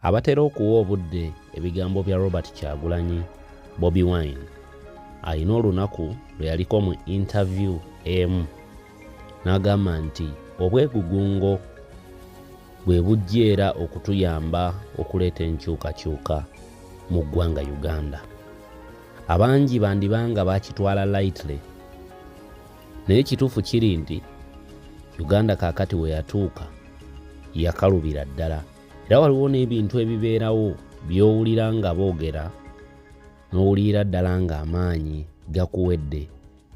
abatera okuwa obudde ebigambo bya Robert Kyagulanyi Bobi Wine alina olunaku lwe yaliko mu interview emu n'agamba nti obwegugungo bwe bujjeera okutuyamba okuleeta enkyukakyuka mu ggwanga Uganda. Abangi bandibanga bakitwala lightly, naye kituufu kiri nti Uganda kaakati we yatuuka yakalubira ddala, era waliwo n'ebintu ebibeerawo by'owulira nga boogera n'owulira ddala ng'amaanyi gakuwedde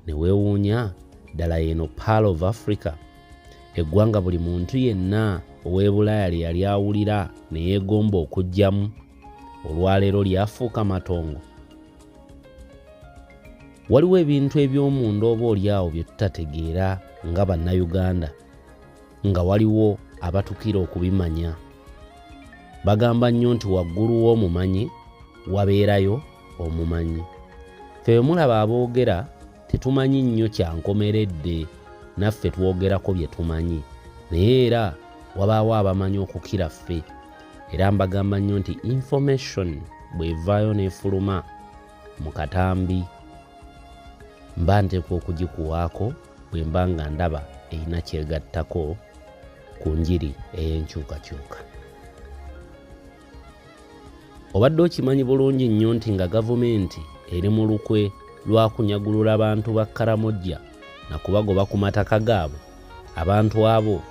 ne weewuunya ddala eno Pearl of Africa, eggwanga buli muntu yenna ow'e Bulaaya lye yali awulira ne yeegomba okujjamu, olwaleero lyafuuka matongo. Waliwo ebintu eby'omunda oba oliawo bye tutategeera nga bannayuganda, nga waliwo abatukira okubimanya. Bagamba nnyo nti waggulu w'omumanyi wabeerayo omumanyi. Ffe bwe mulaba aboogera tetumanyi nnyo kyankomeredde, naffe twogerako bye tumanyi, naye era wabaawo abamanyi okukira ffe. Era mbagamba nnyo nti information bw'evaayo n'efuluma mu katambi mba nteekwa okugikuwaako bwe mba nga ndaba erina kyegattako ku njiri ey'enkyukakyuka. Obadde okimanyi bulungi nnyo nti nga gavumenti eri mu lukwe lwa kunyagulula abantu ba Karamoja na kubagoba ku mataka gaabwe, abantu abo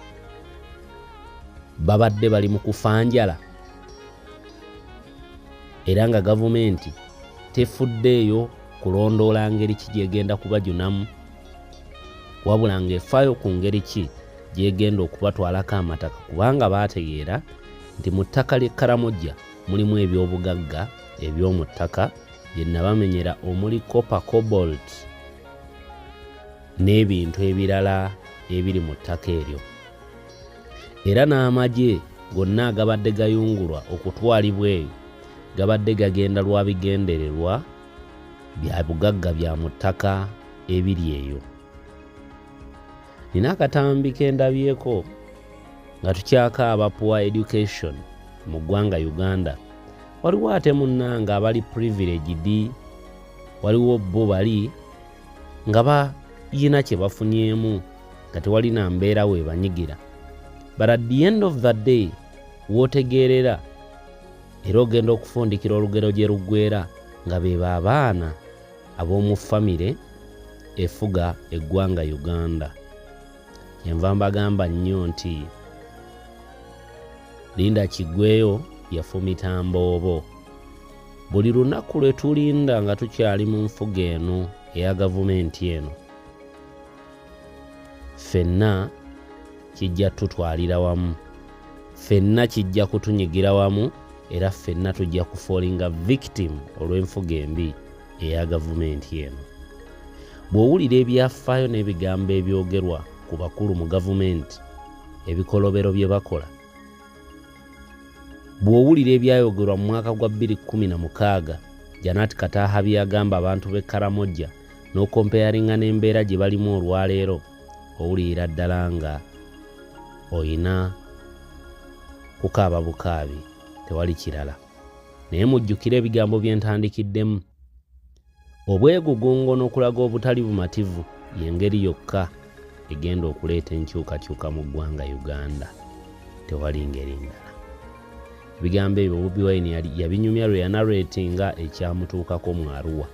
babadde bali mu kufanjala, era nga gavumenti tefuddeeyo kulondoola ngeri ki gyegenda kubajunamu, wabula ng'efaayo ku ngeri ki gyegenda okubatwalako amataka, kubanga baategeera nti mu ttaka ly'e Karamoja mulimu eby'obugagga eby'omu ttaka bye nabamenyera omuli copper, cobalt n'ebintu ebirala ebiri mu ttaka eryo. Era n'amagye gonna agabadde gayungulwa okutwalibwa eyo gabadde gagenda lwa bigendererwa bya bugagga bya mu ttaka ebiri eyo. Nina akatambi kendabyeko nga tukyakaaba poor education mu ggwanga Uganda. Waliwo ate munnanga abali privileged, waliwo bo bali nga bayina kye bafunyemu nga tewali na mbeera we banyigira. But at the end of the day wootegeerera era ogenda okufundikira olugero gye luggweera nga be abaana ab'omu famire efuga eggwanga Uganda. Kyenva mbagamba nnyo nti linda kiggweyo yafumita mboobo. Buli lunaku lwe tulinda nga tukyali mu nfuga eno eya gavumenti eno, ffenna kijja tutwalira wamu, ffenna kijja kutunyigira wamu, era ffenna tujja kufoolinga victim olw'enfuga embi eya gavumenti eno. Bw'owulira ebyafaayo n'ebigambo ebyogerwa ku bakulu mu gavumenti, ebikolobero bye bakola, bw'owulira ebyayogerwa mu mwaka gwa 2016 Janat Kataha bye yagamba abantu b'e Karamoja n'okompeyaringa n'embeera gye balimu olwaleero, owulira ddala nga oyina kukaaba bukaabi, tewali kirala. Naye mujjukire ebigambo bye ntandikiddemu. Obwegugungo n'okulaga obutali bumativu y'engeri yokka egenda okuleeta enkyukakyuka mu ggwanga Uganda, tewali ngeri ndala. Ebigambo ebyo Bobi Wine yabinyumya lwe yanarratinga ekyamutuukako mu Arua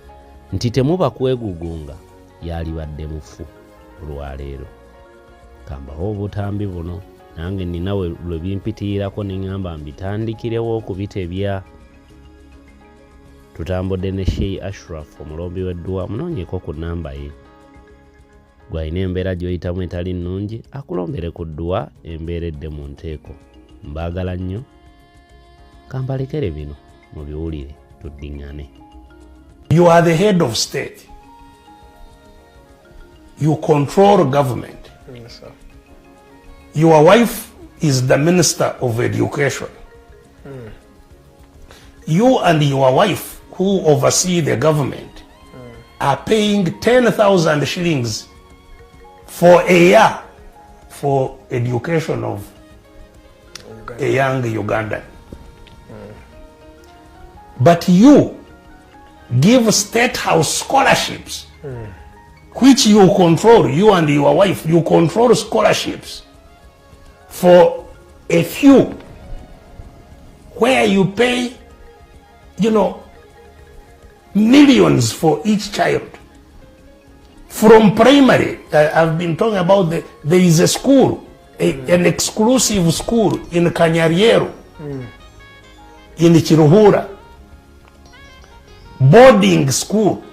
nti temuba kwegugunga, yalibadde mufu olwaleero. Kambaho obutambi buno nange ninawe lwe bimpitirirako ne ngamba mbitandikirewo okubitebya. Tutambudde ne Sheikh Ashraf omulombi w'edduwa, munoonyeko ku nnamba ye. Gwalina embeera gy'oyitamu etali nnungi, akulombere ku dduwa embeeredde mu nteeko. Mbaagala nnyo, kambalekere bino mubiwulire tuddiŋŋane. You are the head of state. You control government. Yes, sir. Your wife is the Minister of Education. You and your wife, who oversee the government, are paying 10,000 shillings for a year for education of a young Ugandan. But you give state house scholarships, which you control, you and your wife, you control scholarships for a few, where you pay, millions for each child. From primary, I've been talking about there is a school, an exclusive school in Kanyariero, in Chiruhura, boarding school,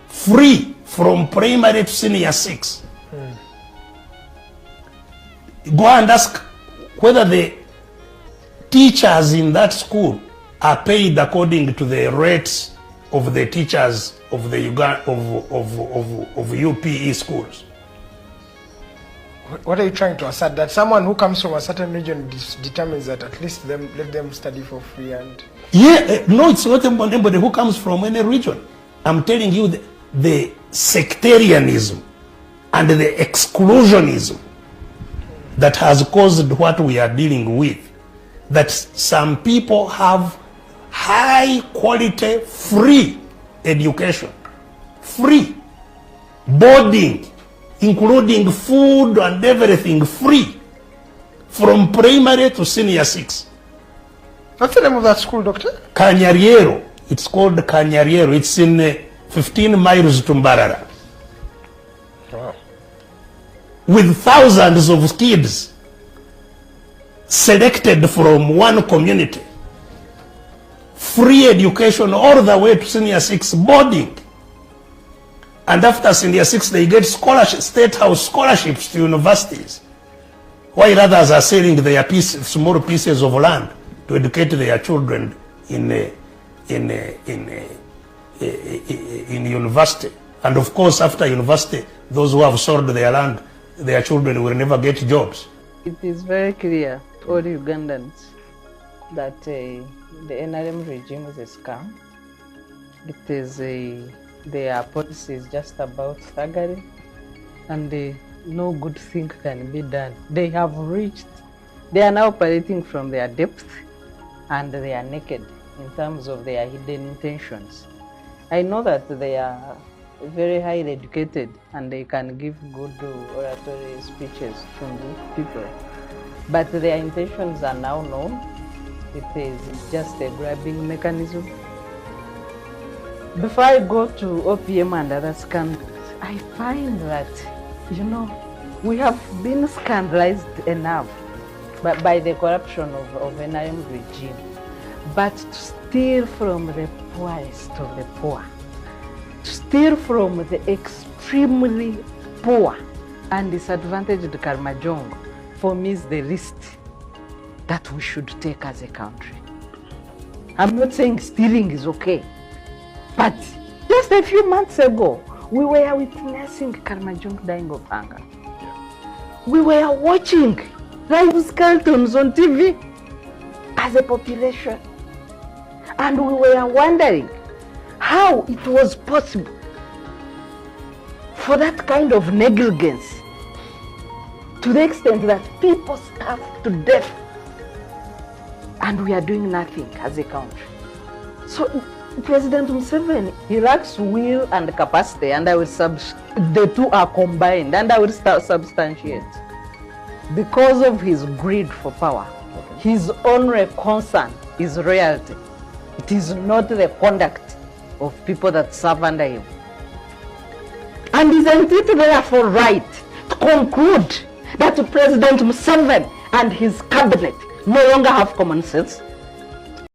free from primary to senior 6. Go and ask whether the teachers in that school are paid according to the rates of the teachers of the of UPE schools. What are you trying to assert? That someone who comes from a certain region determines that at least let them study for free and... Yeah, no, it's not anybody who comes from any region. I'm telling you the sectarianism and the exclusionism that has caused what we are dealing with. That some people have high quality free education, free boarding, including food and everything free, from primary to senior 6. What's the name of that school, Doctor? Kanyariero. It's called Kanyariero. It's in 15 miles to Mbarara. Wow. With thousands of kids selected from one community. Free education all the way to senior 6 boarding. And after senior 6, they get scholarships, state house scholarships to universities. While others are selling their small pieces of land to educate their children in university. And of course, after university, those who have sold their land, their children will never get jobs. It is very clear to all Ugandans that the NRM regime is a scam. It is their policy is just about thuggery, and no good thing can be done. They have reached, they are now operating from their depth, and they are naked in terms of their hidden intentions. I know that they are very highly educated and they can give good oratory speeches from good people, but their intentions are now known. It is just a grabbing mechanism. Before I go to OPM and other scandals, I find that, we have been scandalized enough by the corruption of NRM regime. But to steal from the poorest of the poor, to steal from the extremely poor and disadvantaged Karamoja, for me is the risk that we should take as a country. I'm not saying stealing is okay, but just a few months ago, we were witnessing Karamoja dying of hunger. We were watching live skeletons on TV as a population, and we were wondering how it was possible for that kind of negligence, to the extent that people starve to death and we are doing nothing as a country. So President Museveni, he lacks will and capacity, and the two are combined, and I will substantiate. Because of his greed for power, his only concern is reality. It is not the conduct of people that serve under him. And isn't it therefore right to conclude that President Museveni and his cabinet no longer have common sense?